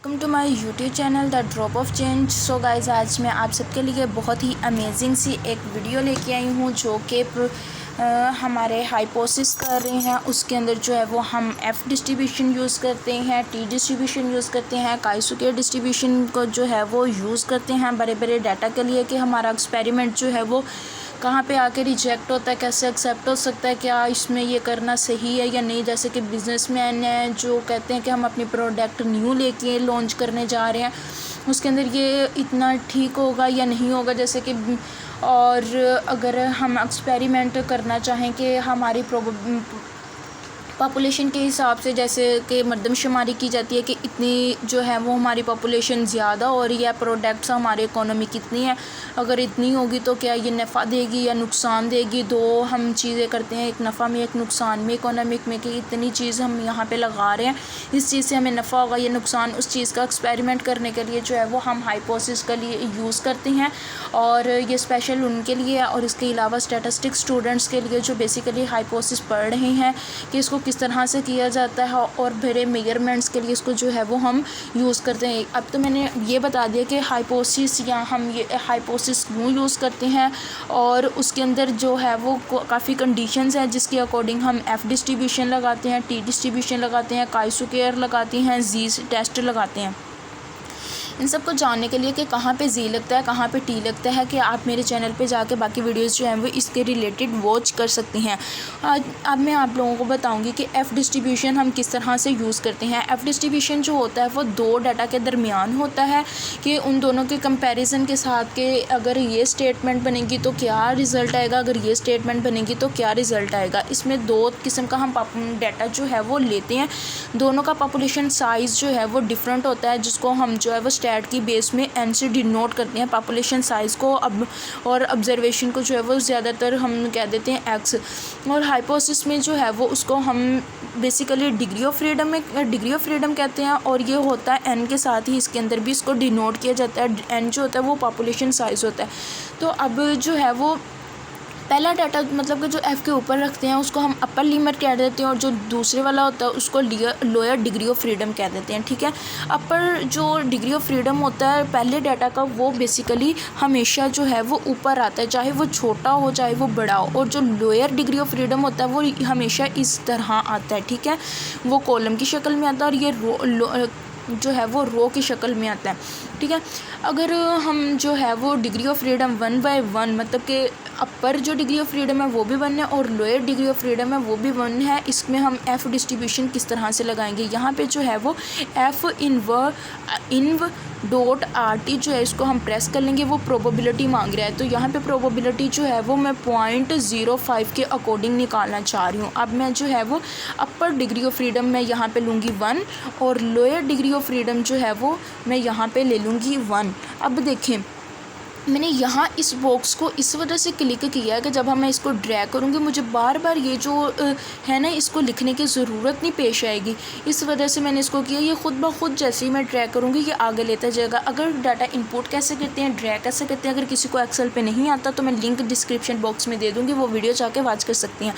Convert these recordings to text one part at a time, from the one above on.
Welcome to my YouTube channel the drop of change. So guys, आज मैं आप सबके लिए बहुत ही अमेजिंग सी एक वीडियो लेके आई हूँ जो कि हमारे हाइपोसिस कर रहे हैं। उसके अंदर जो है वो हम एफ डिस्ट्रीब्यूशन यूज़ करते हैं, टी डिस्ट्रीब्यूशन यूज़ करते हैं, काई-स्क्वायर डिस्ट्रीब्यूशन को जो है वो यूज़ करते हैं बड़े बड़े डाटा के लिए कि हमारा एक्सपेरिमेंट जो है वो कहाँ पे आके रिजेक्ट होता है, कैसे एक्सेप्ट हो सकता है, क्या इसमें ये करना सही है या नहीं। जैसे कि बिजनेसमैन हैं जो कहते हैं कि हम अपनी प्रोडक्ट न्यू लेके लॉन्च करने जा रहे हैं, उसके अंदर ये इतना ठीक होगा या नहीं होगा। जैसे कि और अगर हम एक्सपेरिमेंट करना चाहें कि हमारी पॉपुलेशन के हिसाब से, जैसे कि मरदमशुमारी की जाती है कि इतनी जो है वो हमारी पॉपुलेशन ज़्यादा हो रही है, प्रोडक्ट्स हमारी इकोनॉमी कितनी है, अगर इतनी होगी तो क्या ये नफ़ा देगी या नुकसान देगी। दो हम चीज़ें करते हैं, एक नफ़ा में एक नुकसान में इकोनॉमिक में, कि इतनी चीज़ हम यहाँ पे लगा रहे हैं, इस चीज़ से हमें नफ़ा होगा या नुकसान। उस चीज़ का एक्सपेरिमेंट करने के लिए जो है वो हम हाइपोथेसिस के लिए यूज़ करते हैं और ये स्पेशल उनके लिए है। और इसके अलावा स्टैटिस्टिक्स स्टूडेंट्स के लिए जो बेसिकली हाइपोथेसिस पढ़ रहे हैं कि इसको किस तरह से किया जाता है और बड़े मेजरमेंट्स के लिए इसको जो है वो हम यूज़ करते हैं। अब तो मैंने ये बता दिया कि हाइपोथेसिस या हम ये हाइपोथेसिस क्यों यूज़ करते हैं और उसके अंदर जो है वो काफ़ी कंडीशंस हैं जिसके अकॉर्डिंग हम एफ डिस्ट्रीब्यूशन लगाते हैं, टी डिस्ट्रीब्यूशन लगाते हैं, काई-स्क्वायर लगाते हैं, जी टेस्ट लगाते हैं। इन सब को जानने के लिए कि कहाँ पे जी लगता है, कहाँ पे टी लगता है, कि आप मेरे चैनल पे जाके बाकी वीडियोस जो हैं वो इसके रिलेटेड वॉच कर सकती हैं। अब मैं आप लोगों को बताऊंगी कि एफ़ डिस्ट्रीब्यूशन हम किस तरह से यूज़ करते हैं। एफ़ डिस्ट्रीब्यूशन जो होता है वो दो डाटा के दरमियान होता है कि उन दोनों के कंपैरिजन के साथ कि अगर ये स्टेटमेंट बनेगी तो क्या रिज़ल्ट आएगा, अगर ये स्टेटमेंट बनेगी तो क्या रिज़ल्ट आएगा। इसमें दो किस्म का हम डाटा जो है वो लेते हैं। दोनों का पॉपुलेशन साइज़ जो है वो डिफरेंट होता है, जिसको हम जो है वो स्टैट की बेस में एन से डिनोट करते हैं पॉपुलेशन साइज़ को। अब और ऑब्जर्वेशन को जो है वो ज़्यादातर हम कह देते हैं एक्स। और हाइपोथेसिस में जो है वो उसको हम बेसिकली डिग्री ऑफ फ्रीडम कहते हैं और ये होता है एन के साथ ही इसके अंदर भी इसको डिनोट किया जाता है। एन जो होता है वो पॉपुलेशन साइज़ होता है। तो अब जो है वो पहला डाटा मतलब कि जो एफ़ के ऊपर रखते हैं उसको हम अपर लिमिट कह देते हैं और जो दूसरे वाला होता है उसको लोअर डिग्री ऑफ फ्रीडम कह देते हैं। ठीक है, अपर जो डिग्री ऑफ फ्रीडम होता है पहले डाटा का, वो बेसिकली हमेशा जो है वो ऊपर आता है, चाहे वो छोटा हो चाहे वो बड़ा हो। और जो लोअर डिग्री ऑफ फ्रीडम होता है वो हमेशा इस तरह आता है। ठीक है, वो कॉलम की शक्ल में आता है और ये जो है वो रो की शक्ल में आता है। ठीक है, अगर हम जो है वो डिग्री ऑफ फ्रीडम 1 बाय 1 मतलब कि अपर जो डिग्री ऑफ फ्रीडम है वो भी 1 है और लोअर डिग्री ऑफ फ्रीडम है वो भी 1 है, इसमें हम एफ़ डिस्ट्रीब्यूशन किस तरह से लगाएंगे। यहाँ पे जो है वो एफ़ इन्व डॉट आर टी जो है इसको हम प्रेस कर लेंगे, वो प्रोबेबिलिटी मांग रहा है। तो यहाँ पे प्रोबेबिलिटी जो है वो मैं 0.05 के अकॉर्डिंग निकालना चाह रही हूँ। अब मैं जो है वो अपर डिग्री ऑफ फ्रीडम मैं यहाँ पे लूँगी 1 और लोअर डिग्री ऑफ फ्रीडम जो है वो मैं यहाँ पे ले लूँगी 1। अब देखें, मैंने यहाँ इस बॉक्स को इस वजह से क्लिक किया है कि जब मैं इसको ड्रैग करूँगी मुझे बार बार ये जो है ना इसको लिखने की ज़रूरत नहीं पेश आएगी, इस वजह से मैंने इसको किया। ये ख़ुद ब खुद जैसे ही मैं ड्रैग करूँगी ये आगे लेता जाएगा। अगर डाटा इनपुट कैसे करते हैं, ड्रैग कैसे करते हैं, अगर किसी को एक्सेल पे नहीं आता तो मैं लिंक डिस्क्रिप्शन बॉक्स में दे दूँगी, वो वीडियो जाके वॉच कर सकती हैं।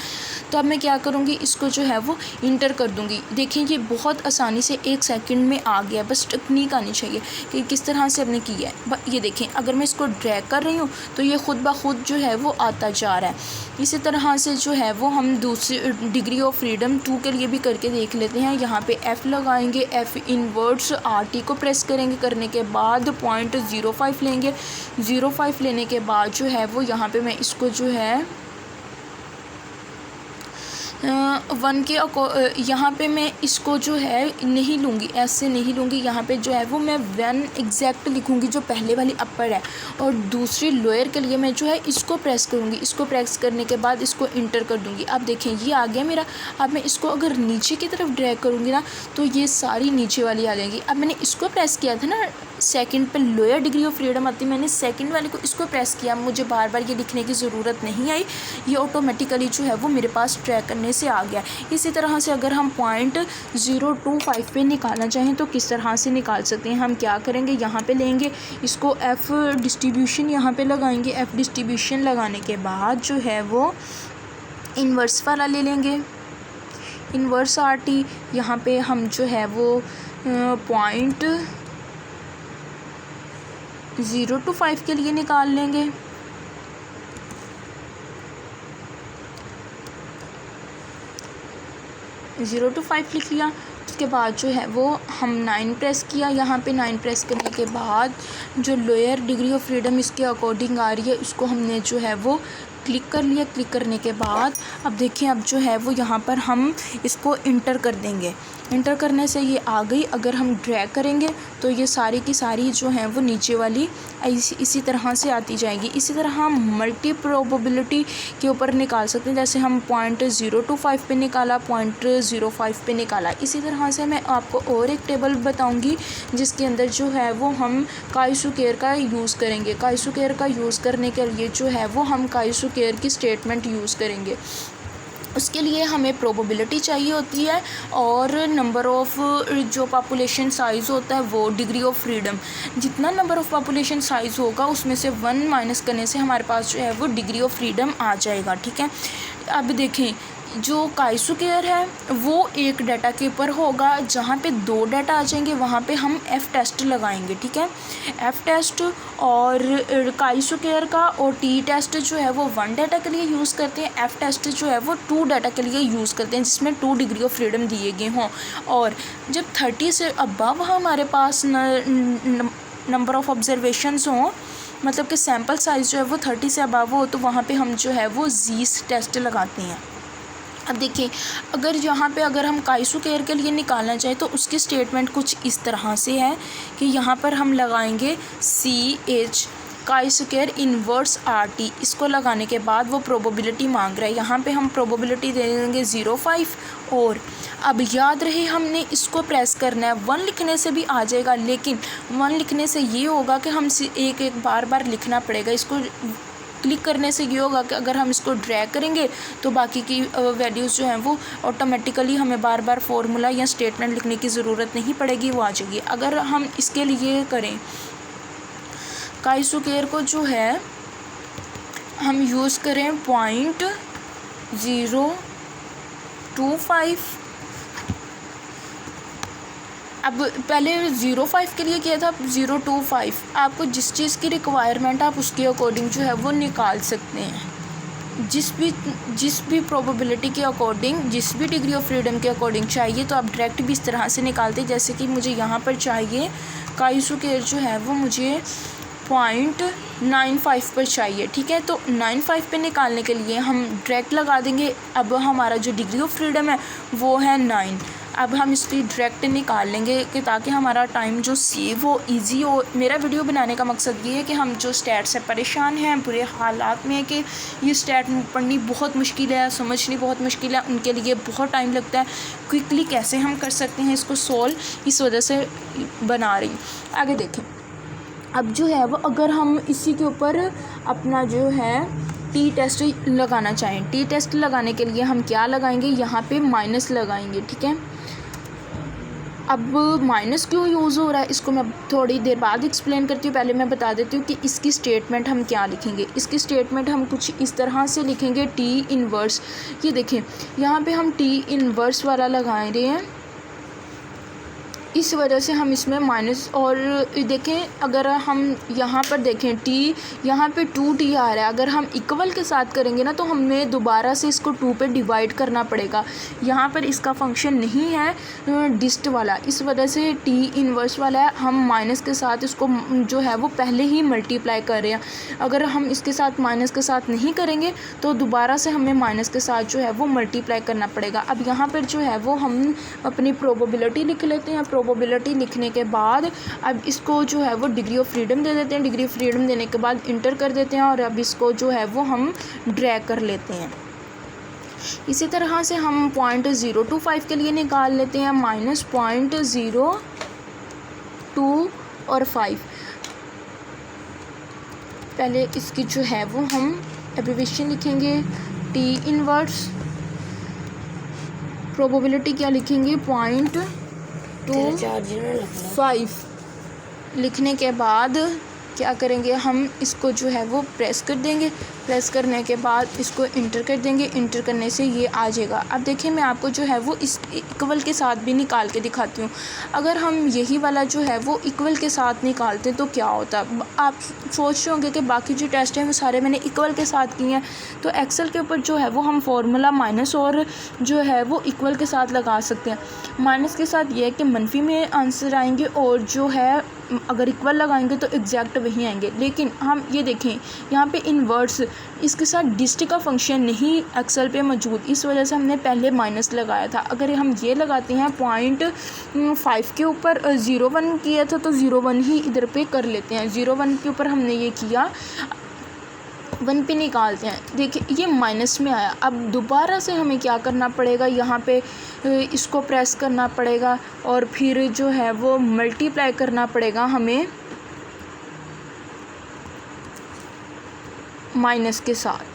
तो अब मैं क्या करूँगी, इसको जो है वो इंटर कर दूँगी। देखिए ये बहुत आसानी से 1 सेकंड में आ गया, बस टेक्निक आनी चाहिए कि किस तरह से हमने किया है। ये देखें, अगर मैं इसको ड्रैग कर रही हूँ तो ये ख़ुद ब खुद जो है वो आता जा रहा है। इसी तरह से जो है वो हम दूसरी डिग्री ऑफ फ्रीडम 2 के लिए भी करके देख लेते हैं। यहाँ पे एफ़ लगाएंगे, एफ़ इनवर्स आर टी को प्रेस करेंगे, करने के बाद 0.05 लेंगे। 0.5 लेने के बाद जो है वो यहाँ पे मैं इसको जो है 1 के यहाँ पे मैं इसको जो है नहीं लूँगी, ऐसे नहीं लूँगी। यहाँ पे जो है वो मैं 1 एग्जैक्ट लिखूँगी जो पहले वाली अपर है और दूसरी लोअर के लिए मैं जो है इसको प्रेस करूँगी। इसको प्रेस करने के बाद इसको इंटर कर दूँगी। अब देखें ये आ गया मेरा। अब मैं इसको अगर नीचे की तरफ ड्रैग करूँगी ना तो ये सारी नीचे वाली आ जाएगी। अब मैंने इसको प्रेस किया था ना सेकंड पे लोअर डिग्री ऑफ फ्रीडम आती, मैंने सेकंड वाले को इसको प्रेस किया, मुझे बार बार ये लिखने की ज़रूरत नहीं आई, ये ऑटोमेटिकली जो है वो मेरे पास ट्रैक करने से आ गया। इसी तरह से अगर हम 0.025 पे निकालना चाहें तो किस तरह से निकाल सकते हैं। हम क्या करेंगे, यहाँ पे लेंगे इसको एफ़ डिस्ट्रीब्यूशन यहाँ पे लगाएंगे। एफ़ डिस्ट्रीब्यूशन लगाने के बाद जो है वो इन्वर्स वाला ले लेंगे, इन्वर्स आर टी। यहाँ पे हम जो है वो 0.05 के लिए निकाल लेंगे। 0 to 5 लिख लिया। उसके बाद जो है वो हम 9 प्रेस किया। यहाँ पे 9 प्रेस करने के बाद जो लोअर डिग्री ऑफ फ्रीडम इसके अकॉर्डिंग आ रही है उसको हमने जो है वो क्लिक कर लिया। क्लिक करने के बाद अब देखिए, अब जो है वो यहाँ पर हम इसको इंटर कर देंगे। इंटर करने से ये आ गई। अगर हम ड्रैग करेंगे तो ये सारी की सारी जो हैं वो नीचे वाली इसी तरह से आती जाएगी। इसी तरह हम मल्टी प्रोबेबिलिटी के ऊपर निकाल सकते हैं। जैसे हम 0.025 पे निकाला, 0.05 पे निकाला। इसी तरह से मैं आपको और एक टेबल बताऊंगी जिसके अंदर जो है वो हम काई-स्क्वायर का यूज़ करेंगे। काई-स्क्वायर का यूज़ करने के लिए जो है वो हम काई-स्क्वायर की स्टेटमेंट यूज़ करेंगे। उसके लिए हमें प्रोबेबिलिटी चाहिए होती है और नंबर ऑफ़ जो पॉपुलेशन साइज़ होता है वो डिग्री ऑफ फ्रीडम। जितना नंबर ऑफ़ पॉपुलेशन साइज़ होगा उसमें से 1 माइनस करने से हमारे पास जो है वो डिग्री ऑफ फ्रीडम आ जाएगा। ठीक है, अब देखें जो काई-स्क्वायर है वो एक डाटा के ऊपर होगा। जहाँ पे 2 डाटा आ जाएंगे वहाँ पे हम एफ़ टेस्ट लगाएंगे। ठीक है, एफ़ टेस्ट और काई-स्क्वायर का और टी टेस्ट जो है वो 1 डाटा के लिए यूज़ करते हैं। एफ़ टेस्ट जो है वो 2 डाटा के लिए यूज़ करते हैं जिसमें 2 डिग्री ऑफ फ्रीडम दिए गए हों। और जब 30 से अबव हमारे पास नंबर ऑफ़ ऑब्जर्वेशंस हों, मतलब कि सैम्पल साइज़ जो है वो 30 से अबव हो, तो वहाँ पे हम जो है वो ज़ीस टेस्ट लगाते हैं। अब देखिए, अगर हम काई-स्क्वायर के लिए निकालना चाहें तो उसकी स्टेटमेंट कुछ इस तरह से है कि यहाँ पर हम लगाएंगे CH काई-स्क्वायर इन्वर्स RT। इसको लगाने के बाद वो प्रोबेबिलिटी मांग रहा है। यहाँ पे हम प्रोबेबिलिटी दे देंगे 0.5। और अब याद रहे हमने इसको प्रेस करना है। 1 लिखने से भी आ जाएगा, लेकिन 1 लिखने से ये होगा कि हम एक बार लिखना पड़ेगा। इसको क्लिक करने से ये होगा कि अगर हम इसको ड्रैग करेंगे तो बाकी की वैल्यूज़ जो हैं वो ऑटोमेटिकली हमें बार फार्मूला या स्टेटमेंट लिखने की ज़रूरत नहीं पड़ेगी, वो आ जाएगी। अगर हम इसके लिए करें काई-स्क्वायर को जो है हम यूज़ करें 0.025। अब पहले 0.5 के लिए किया था, 0.25। आपको जिस चीज़ की रिक्वायरमेंट आप उसके अकॉर्डिंग जो है वो निकाल सकते हैं। जिस भी प्रोबेबिलिटी के अकॉर्डिंग, जिस भी डिग्री ऑफ फ्रीडम के अकॉर्डिंग चाहिए तो आप डायरेक्ट भी इस तरह से निकालते। जैसे कि मुझे यहाँ पर चाहिए काई-स्क्वायर जो है वो मुझे 0.95 पर चाहिए। ठीक है, तो 95 पे निकालने के लिए हम डायरेक्ट लगा देंगे। अब हमारा जो डिग्री ऑफ फ्रीडम है वो है 9। अब हम इसकी डायरेक्ट निकाल लेंगे कि ताकि हमारा टाइम जो सेव हो, इजी हो। मेरा वीडियो बनाने का मकसद ये है कि हम जो स्टैट से परेशान हैं, बुरे हालात में, कि ये स्टैट पढ़नी बहुत मुश्किल है, समझनी बहुत मुश्किल है, उनके लिए बहुत टाइम लगता है। क्विकली कैसे हम कर सकते हैं इसको सॉल्व, इस वजह से बना रही। आगे देखें, अब जो है वो अगर हम इसी के ऊपर अपना जो है टी टेस्ट लगाना चाहें, टी टेस्ट लगाने के लिए हम क्या लगाएंगे, यहाँ पे माइनस लगाएंगे। ठीक है, अब माइनस क्यों यूज़ हो रहा है इसको मैं थोड़ी देर बाद एक्सप्लेन करती हूँ। पहले मैं बता देती हूँ कि इसकी स्टेटमेंट हम क्या लिखेंगे। इसकी स्टेटमेंट हम कुछ इस तरह से लिखेंगे, टी इन्वर्स। ये देखें, यहाँ पे हम टी इन्वर्स वाला लगा रहे हैं, इस वजह से हम इसमें माइनस। और देखें, अगर हम यहाँ पर देखें टी, यहाँ पे 2t आ रहा है। अगर हम इक्वल के साथ करेंगे ना तो हमें दोबारा से इसको 2 पे डिवाइड करना पड़ेगा। यहाँ पर इसका फंक्शन नहीं है डिस्ट वाला, इस वजह से टी इन्वर्स वाला है। हम माइनस के साथ इसको जो है वो पहले ही मल्टीप्लाई कर रहे हैं। अगर हम इसके साथ माइनस के साथ नहीं करेंगे तो दोबारा से हमें माइनस के साथ जो है वो मल्टीप्लाई करना पड़ेगा। अब यहाँ पर जो है वो हम अपनी प्रोबेबिलिटी लिख लेते हैं। प्रोबेबिलिटी लिखने के बाद अब इसको जो है वो डिग्री ऑफ फ्रीडम दे देते हैं। डिग्री ऑफ फ्रीडम देने के बाद इंटर कर देते हैं और अब इसको जो है वो हम ड्रैग कर लेते हैं। इसी तरह से हम 0.025 के लिए निकाल लेते हैं, -0.02 और 5। पहले इसकी जो है वो हम एब्रीविएशन लिखेंगे, टी इनवर्स। प्रोबेबिलिटी क्या लिखेंगे, 0.25 लिखने के बाद क्या करेंगे, हम इसको जो है वो प्रेस कर देंगे। प्रेस करने के बाद इसको इंटर कर देंगे। इंटर करने से ये आ जाएगा। अब देखिए मैं आपको जो है वो इस इक्वल के साथ भी निकाल के दिखाती हूँ। अगर हम यही वाला जो है वो इक्वल के साथ निकालते तो क्या होता। आप सोच रहे होंगे कि बाकी जो टेस्ट हैं वो सारे मैंने इक्वल के साथ किए हैं, तो एक्सेल के ऊपर जो है वो हम फॉर्मूला माइनस और जो है वो इक्वल के साथ लगा सकते हैं। माइनस के साथ ये है कि मनफी में आंसर आएंगे और जो है अगर इक्वल लगाएंगे तो एग्जैक्ट वही आएंगे। लेकिन हम ये देखें यहाँ पे इनवर्स इसके साथ डिस्ट का फंक्शन नहीं एक्सेल पे मौजूद, इस वजह से हमने पहले माइनस लगाया था। अगर हम ये लगाते हैं 0.5 के ऊपर 0.1 किया था तो 0.1 ही इधर पे कर लेते हैं। 0.1 के ऊपर हमने ये किया, 1 पे निकालते हैं। देखिए ये माइनस में आया। अब दोबारा से हमें क्या करना पड़ेगा, यहाँ पे इसको प्रेस करना पड़ेगा और फिर जो है वो मल्टीप्लाई करना पड़ेगा हमें माइनस के साथ।